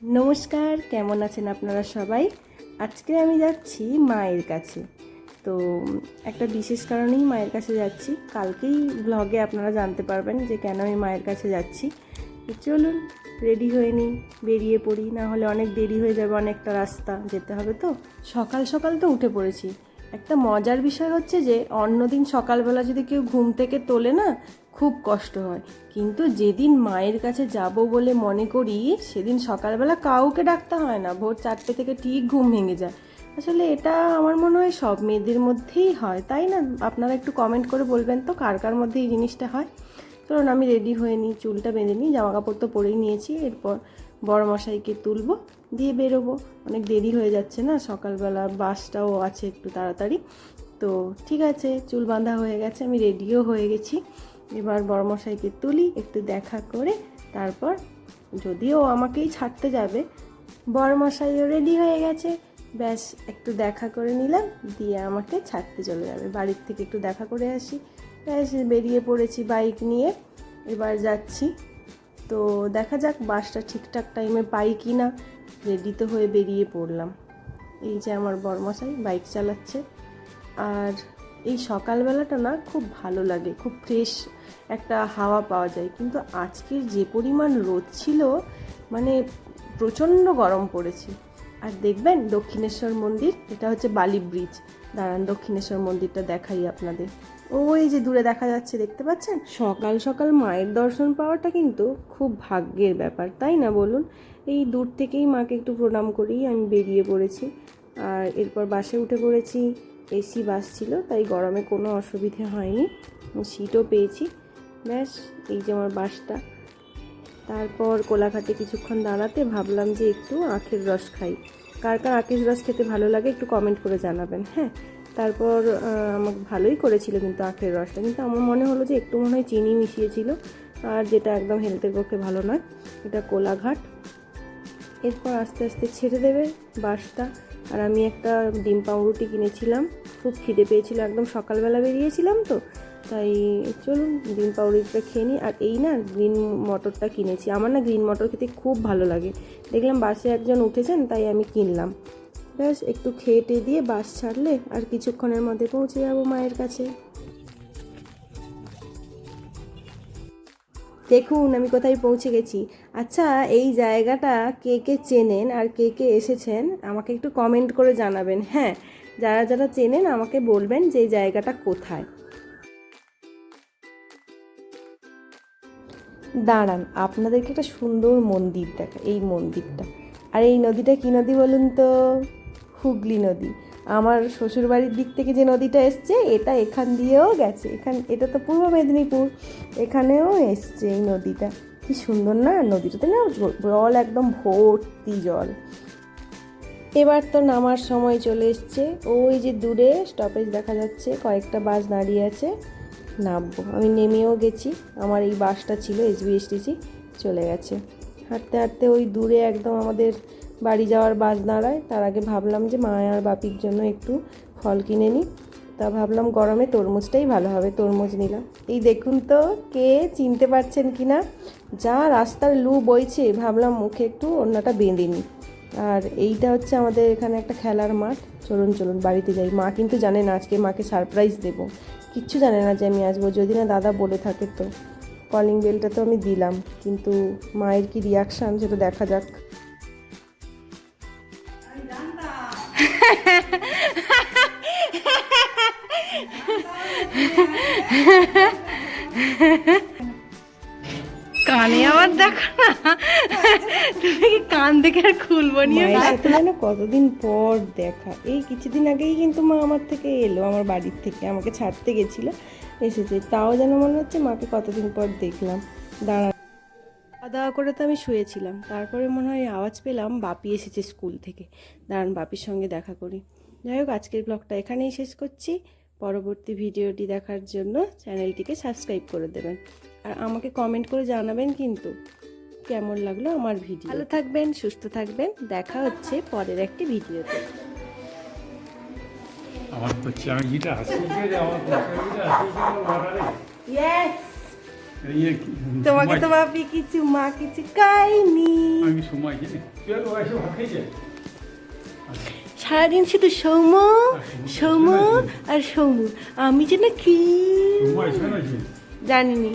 নমস্কার, কেমন আছেন আপনারা সবাই? আজকে আমি যাচ্ছি মায়ের কাছে। তো একটা বিশেষ কারণেই মায়ের কাছে যাচ্ছি। কালকেই ব্লগে আপনারা জানতে পারবেন যে কেন আমি মায়ের কাছে যাচ্ছি। তো চলুন রেডি হয়ে নিই, বেরিয়ে পড়ি, না হলে অনেক দেরি হয়ে যাবে, অনেকটা রাস্তা যেতে হবে। তো সকাল সকাল তো উঠে পড়েছি। একটা মজার বিষয় হচ্ছে যে অন্যদিন সকালবেলা যদি কেউ ঘুম থেকে তোলে না, খুব কষ্ট হয়, কিন্তু যেদিন মায়ের কাছে যাব বলে মনে করি সেদিন সকালবেলা কাউকে ডাকতে হয় না, ভোর 4টে থেকে ঠিক ঘুম ভেঙে যায়। আসলে এটা আমার মনে হয় সব মেয়েদের মধ্যেই হয়, তাই না? আপনারা একটু কমেন্ট করে বলবেন তো কার কার মধ্যে এই জিনিসটা হয়। কারণ আমি রেডি হয়ে নিই, চুলটা বেঁধে নিই, জামা কাপড় তো পরেই নিয়েছি। এরপর বড় মশাইকে তুলবো, দিয়ে বেরোবো। অনেক দেরি হয়ে যাচ্ছে না, সকালবেলা বাসটাও আছে একটু তাড়াতাড়ি। তো ঠিক আছে, চুল বাঁধা হয়ে গেছে, আমি রেডিও হয়ে গেছি। এবার বড়মশাইকে তুলি, একটু দেখা করে তারপর, যদিও আমাকেই ছাড়তে যাবে, বড়মশাইও রেডি হয়ে গেছে, ব্যাস একটু দেখা করে নিলাম, দিয়ে আমাকে ছাড়তে চলে যাবে। বাড়ির থেকে একটু দেখা করে আসি, ব্যাস বেরিয়ে পড়েছি বাইক নিয়ে। এবার যাচ্ছি, তো দেখা যাক বাসটা ঠিকঠাক টাইমে পাই কি না। রেডি তো হয়ে বেরিয়ে পড়লাম। এই যে আমার বড়মশাই বাইক চালাচ্ছে। আর এই সকালবেলাটা না খুব ভালো লাগে, খুব ফ্রেশ একটা হাওয়া পাওয়া যায়। কিন্তু আজকের যে পরিমাণ রোদ ছিল, মানে প্রচণ্ড গরম পড়েছে। আর দেখবেন দক্ষিণেশ্বর মন্দির, এটা হচ্ছে বালি ব্রিজ। দাঁড়ান দক্ষিণেশ্বর মন্দিরটা দেখাই আপনাদের। ওই যে দূরে দেখা যাচ্ছে, দেখতে পাচ্ছেন? সকাল সকাল মায়ের দর্শন পাওয়াটা কিন্তু খুব ভাগ্যের ব্যাপার, তাই না বলুন? এই দূর থেকেই মাকে একটু প্রণাম করেই আমি বেরিয়ে পড়েছি। আর এরপর বাসে উঠে পড়েছি। এসি বাস ছিল, তাই গরমে কোনো অসুবিধে হয়নি, সিটও পেয়েছি। ব্যাস এই যে আমার বাসটা। তারপর কোলাঘাটে কিছুক্ষণ দাঁড়াতে ভাবলাম যে একটু আখের রস খাই। কার কার আখের রস খেতে ভালো লাগে একটু কমেন্ট করে জানাবেন, হ্যাঁ। তারপর আমাকে ভালোই করেছিল কিন্তু আখের রসটা, কিন্তু আমার মনে হলো যে একটু মনে হয় চিনি মিশিয়েছিল, আর যেটা একদম হেলথের পক্ষে ভালো নয়। এটা কোলাঘাট। এরপর আস্তে আস্তে ছেড়ে দেবে বাসটা। আর আমি একটা ডিম পাউরুটি কিনেছিলাম, খুব খিদে পেয়েছিল, একদম সকালবেলা বেরিয়েছিলাম তো, তাই চলুন ডিম পাউরুটিটা খেয়ে নিই। আর এই না গ্রিন মটরটা কিনেছি, আমার না গ্রিন মটর খেতে খুব ভালো লাগে। দেখলাম বাসে একজন উঠেছেন, তাই আমি কিনলাম। ব্যাস একটু খেয়ে টেয়ে দিয়ে বাস ছাড়লে আর কিছুক্ষণের মধ্যে পৌঁছে যাবো মায়ের কাছে। দেখুন আমি কোথায় পৌঁছে গেছি। আচ্ছা, এই জায়গাটা কে কে চেনেন আর কে কে এসেছেন আমাকে একটু কমেন্ট করে জানাবেন, হ্যাঁ। যারা যারা চেনেন আমাকে বলবেন যে এই জায়গাটা কোথায়। দাঁড়ান আপনাদেরকে একটা সুন্দর মন্দির দেখা, এই মন্দিরটা। আর এই নদীটা কী নদী বলুন তো? হুগলি নদী। আমার শ্বশুরবাড়ির দিক থেকে যে নদীটা এসছে, এটা এখান দিয়েও গেছে। এটা তো পূর্ব মেদিনীপুর, এখানেও এসছে এই নদীটা। কি সুন্দর না নদীটাতে, না জল একদম ভর্তি জল। এবার তো নামার সময় চলে এসছে, ওই যে দূরে স্টপেজ দেখা যাচ্ছে, কয়েকটা বাস দাঁড়িয়ে আছে, নামবো। আমি নেমেও গেছি, আমার এই বাসটা ছিল এসবিএসটিসি, চলে গেছে। হাঁটতে হাঁটতে ওই দূরে একদম আমাদের বাড়ি যাওয়ার বাস দাঁড়ায়। তার আগে ভাবলাম যে মা আর বাপির জন্য একটু ফল কিনে নিই, তা ভাবলাম গরমে তরমুজটাই ভালো হবে, তরমুজ নিলাম। এই দেখুন তো কে চিনতে পারছেন কি না, যা রাস্তার লু বইছে, ভাবলাম মুখে একটু ওড়নাটা বেঁধে নিই। আর এইটা হচ্ছে আমাদের এখানে একটা খেলার মাঠ। চলুন চলুন বাড়িতে যাই। মা কিন্তু জানে না আজকে মাকে সারপ্রাইজ দেবো, কিচ্ছু জানে না যে আমি আসবো, যদি না দাদা বলে থাকে তো। কলিং বেলটা তো আমি দিলাম, কিন্তু মায়ের কি রিয়াকশান সেটা দেখা যাক। কানে আমার দেখো না, তুমি কি কান দেখে আর খুলবো নি? মায়ের সাথে যেন কতদিন পর দেখা। এই কিছুদিন আগেই কিন্তু মা আমার থেকে এলো, আমার বাড়ির থেকে আমাকে ছাড়তে গেছিলো, এসেছে। তাও যেন মনে হচ্ছে মাকে কতদিন পর দেখলাম। দাঁড়া, খাওয়া দাওয়া করে তো আমি শুয়েছিলাম, তারপরে মনে হয় আওয়াজ পেলাম বাপি এসেছে স্কুল থেকে। দাঁড়ান বাপির সঙ্গে দেখা করি। যাই হোক, আজকের ব্লগটা এখানেই শেষ করছি। পরবর্তী ভিডিওটি দেখার জন্য চ্যানেলটিকে সাবস্ক্রাইব করে দেবেন, আর আমাকে কমেন্ট করে জানাবেন কিন্তু কেমন লাগলো আমার ভিডিও। ভালো থাকবেন, সুস্থ থাকবেন, দেখা হচ্ছে পরের একটি ভিডিওতে। আমার তো চাকরিটা আছে, আমার তো চাকরিটা আছে। ইয়েস। এই আর কি, তোমাকে তো সময়- ভাবি কিছু মা কিছু খাইনি। আমি সময় জানি তুই আর ও এসে ভাত খেয়েছে সারাদিন শুধু সৌম সৌম আর সৌম, আমি যে না কি সময় এসে না জানিনি।